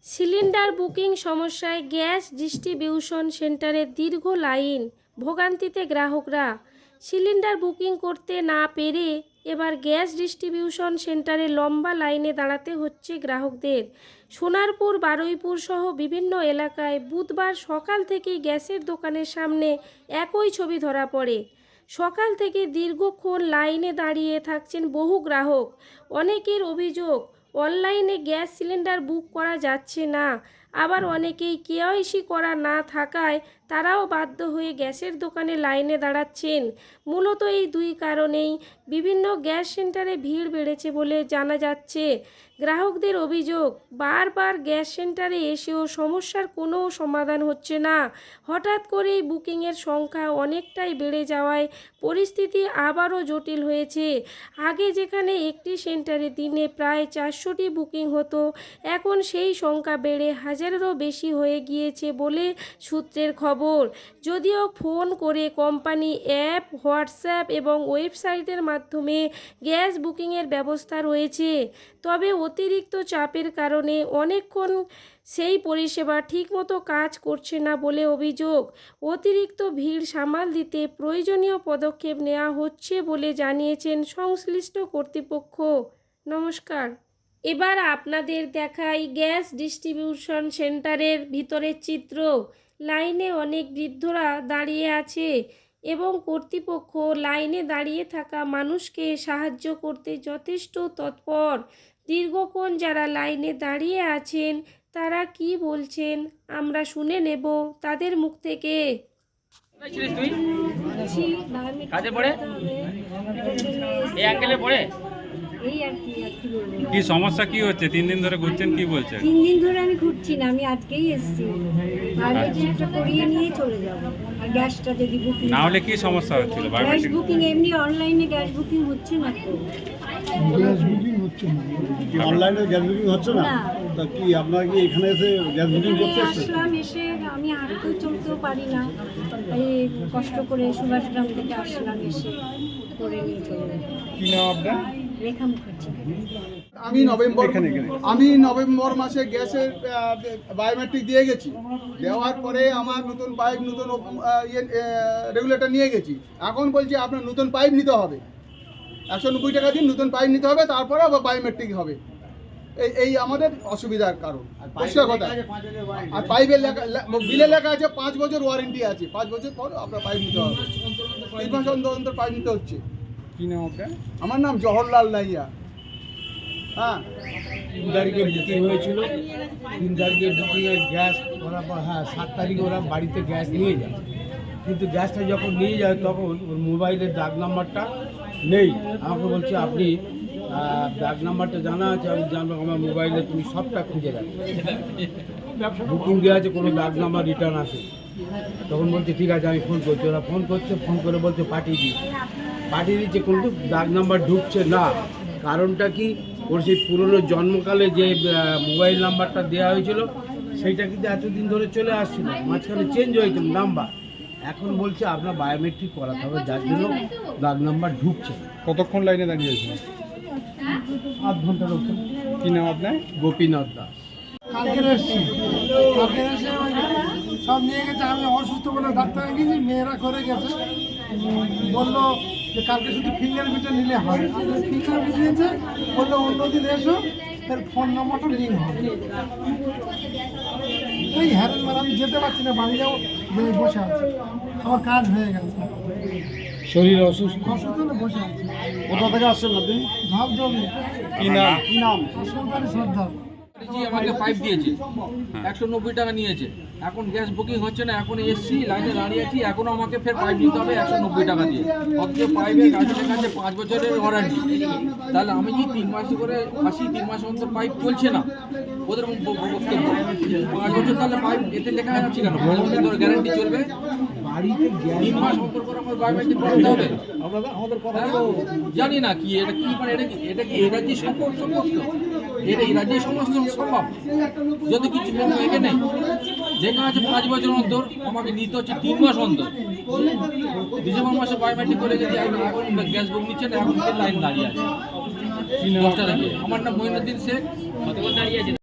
Cylinder booking সমস্যায় gas distribution সেন্টারে দীর্ঘ লাইন, ভোগান্তিতে গ্রাহকরা। সিলিন্ডার বুকিং করতে না পেরে এবার গ্যাস ডিস্ট্রিবিউশন সেন্টারে লম্বা লাইনে দাঁড়াতে হচ্ছে গ্রাহকদের। সোনারপুর, বারুইপুর সহ বিভিন্ন এলাকায় বুধবার সকাল থেকেই গ্যাসের দোকানের সামনে একই ছবি ধরা পড়ে। সকাল থেকে দীর্ঘক্ষণ লাইনে দাঁড়িয়ে থাকছেন বহু গ্রাহক। অনেকের অভিযোগ, অনলাইনে গ্যাস সিলিন্ডার বুক করা যাচ্ছে না। আবার অনেকেই কেওয়াইসি করা না থাকায় তারাও বাধ্য হয়ে গ্যাসের দোকানে লাইনে দাঁড়াচ্ছেন। মূলত এই দুই কারণেই বিভিন্ন গ্যাস সেন্টারে ভিড় বেড়েছে বলে জানা যাচ্ছে। গ্রাহকদের অভিযোগ, বারবার গ্যাস সেন্টারে এসেও সমস্যার কোনো সমাধান হচ্ছে না। হঠাৎ করেই বুকিংয়ের সংখ্যা অনেকটাই বেড়ে যাওয়ায় পরিস্থিতি আবারও জটিল হয়েছে। আগে যেখানে একটি সেন্টারে দিনে প্রায় 400টি বুকিং হতো, এখন সেই সংখ্যা বেড়ে হাজারেরও বেশি হয়ে গিয়েছে বলে সূত্রের খবর। যদিও ফোন করে কোম্পানি অ্যাপ, হোয়াটসঅ্যাপ এবং ওয়েবসাইটের মাধ্যমে গ্যাস বুকিংয়ের ব্যবস্থা রয়েছে, তবে অতিরিক্ত চাপের কারণে অনেকক্ষণ সেই পরিষেবা ঠিকমতো কাজ করছে না বলে অভিযোগ। অতিরিক্ত ভিড় সামাল দিতে প্রয়োজনীয় পদক্ষেপ নেওয়া হচ্ছে বলে জানিয়েছেন সংশ্লিষ্ট কর্তৃপক্ষ। নমস্কার, এবার আপনাদের দেখাই গ্যাস ডিস্ট্রিবিউশন সেন্টারের ভিতরের চিত্র। লাইনে অনেক বৃদ্ধরা দাঁড়িয়ে আছে এবং কর্তৃপক্ষ লাইনে দাঁড়িয়ে থাকা মানুষকে সাহায্য করতে যথেষ্ট তৎপর। দীর্ঘক্ষণ যারা লাইনে দাঁড়িয়ে আছেন তারা কি বলছেন আমরা শুনে নেব তাদের মুখ থেকে। কাজে পড়ে এই অ্যাঙ্গেলে পড়ে এই আর কি বলবো। কি সমস্যা কি হচ্ছে? 3 দিন ধরে ঘুরছেন, কি বলছেন? 3 দিন ধরে আমি ঘুরছি না, আমি আজকেই এসেছি। বায়োমেট্রিকটা করিয়ে নিয়ে চলে যাব। আর গ্যাসটা যদি বুকিং না হলে কি সমস্যা হচ্ছিল? গ্যাস বুকিং এমনি অনলাইনে গ্যাস বুকিং হচ্ছে না তো। গ্যাস বুকিং হচ্ছে না, কি অনলাইনে গ্যাস বুকিং হচ্ছে না? তা কি আপনারা কি এখানে এসে গ্যাস বুকিং করতে এসেছেন? আসলাম, এসে আমি হাঁটতেও চলতেও পারি না, এই কষ্ট করে সুভাষগ্রাম থেকে আসলাম, এসে করে নিয়ে চলে যাব। কি নাম আপনার? রেখা মুখার্জি। আমি নভেম্বর মাসে গ্যাসের বায়োমেট্রিক দিয়ে গেছি। দেওয়ার পরে আমার নতুন পাইপ, নতুন রেগুলেটর নিয়ে গেছি। এখন বলছি আপনার নতুন পাইপ নিতে হবে, 190 টাকা দিন নতুন পাইপ নিতে হবে, তারপরে আবার বায়োমেট্রিক হবে। এই আমাদের অসুবিধার কারণ, পরিষ্কার কথা। আর পাইপের বিলে লেখা আছে 5 বছর ওয়ারেন্টি আছে, 5 বছর পর আপনার পাইপ নিতে হবে। 3 মাস অন্তর পাইপ নিতে হচ্ছে। কি নাম আপনার? আমার নাম জওহরলাল নাইয়া। হ্যাঁ, 3 তারিখে বুকিং হয়েছিল। 3 তারিখে বুকিংয়ের গ্যাস ওরা, হ্যাঁ 7 তারিখে ওরা বাড়িতে গ্যাস নিয়ে যায়, কিন্তু গ্যাসটা যখন নিয়ে যায় তখন ওর মোবাইলের ডাক নাম্বারটা নেই। আমাকে বলছে আপনি ডাক নাম্বারটা জানা আছে? আমি জানবো, আমার মোবাইলে তুমি সবটা খুঁজে রাখো, বুকিং দেওয়া আছে, কোনো ডাক নাম্বার রিটার্ন আসে। তখন বলছে ঠিক আছে আমি ফোন করছি। ওরা ফোন করছে, ফোন করে বলছে পাঠিয়ে দিচ্ছে, কিন্তু ডাক নাম্বার ঢুকছে না। কারণটা কি? ওর সেই পুরনো জন্মকালে যে মোবাইল নাম্বারটা দেওয়া হয়েছিল সেইটা কিন্তু এতদিন ধরে চলে আসছিল, মাঝখানে চেঞ্জ হয়েছিল নাম্বার। এখন বলছে আপনার বায়োমেট্রিক করাতে হবে, যার জন্য ডাক নাম্বার ঢুকছে। কতক্ষণ লাইনে দাঁড়িয়েছেন? 8 ঘন্টার উপর। কি নাম আপনার? গোপীনাথ দাস। কালকে এসে সব নিয়ে গেছে। আমি অসুস্থ বলে ডাক্তার গিয়েছি, মেয়েরা করে গেছে, বললো যে কালকে শুধু ফিঙ্গারপ্রিন্টটা নিলে হয়। ফিঙ্গারপ্রিন্ট নিয়েছে, বললো অন্যদিন এসো, তার ফোন নম্বরটা লিঙ্ক হবে। এই হ্যারেন মানে আমি যেতে পারছি না, বাড়ি যাবো, বসে আছি, আমার কাজ হয়ে গেছে। শরীর অসুস্থ? অসুস্থ হলে বসে আছি। কোথা থেকে আসছেন আপনি? ঝাপঝপি। কি নাম? কি নাম? সরকারি শ্রদ্ধা। আমাকে পাইপ দিয়েছে, 190 টাকা নিয়েছে। এখন গ্যাস বুকিং হচ্ছে না, এখন এসছি, লাইনে দাঁড়িয়ে আছি, এখনও আমাকে ফের পাইপ নিতে হবে 190 টাকা দিয়ে। অথচ পাইপের কাছে 5 বছরের ওয়ারেন্টি। তাহলে আমি কি 3 মাস করে আসি, 3 মাস অন্তর পাইপ চলছে না? ওদের বক্তব্য 5 বছর, তাহলে পাইপ এতে লেখা আছে কেন 5 বছর ধরে গ্যারান্টি চলবে? বাড়িতে 3 মাস অন্তর করে আমার বায়োমেট্রিক করতে হবে। আমাদের কথা জানি না কি এটা, কি মানে এটা কি এই রাজ্যে সমস্ত এটা এই রাজ্যে সমস্ত সম্ভব? যদি কিছু কোনো একে নেই, যেখানে আছে 5 বছর অন্তর, আমাকে নিতে হচ্ছে 3 মাস অন্তর। ডিসেম্বর মাসে বায়োমেট্রিক করে গেছি, এখন গ্যাস বুক নিচ্ছে না, এখন লাইন দাঁড়িয়ে আছে 10টা থেকে। আমার নাম মঈনুদ্দিন শেখ, দাঁড়িয়ে আছে।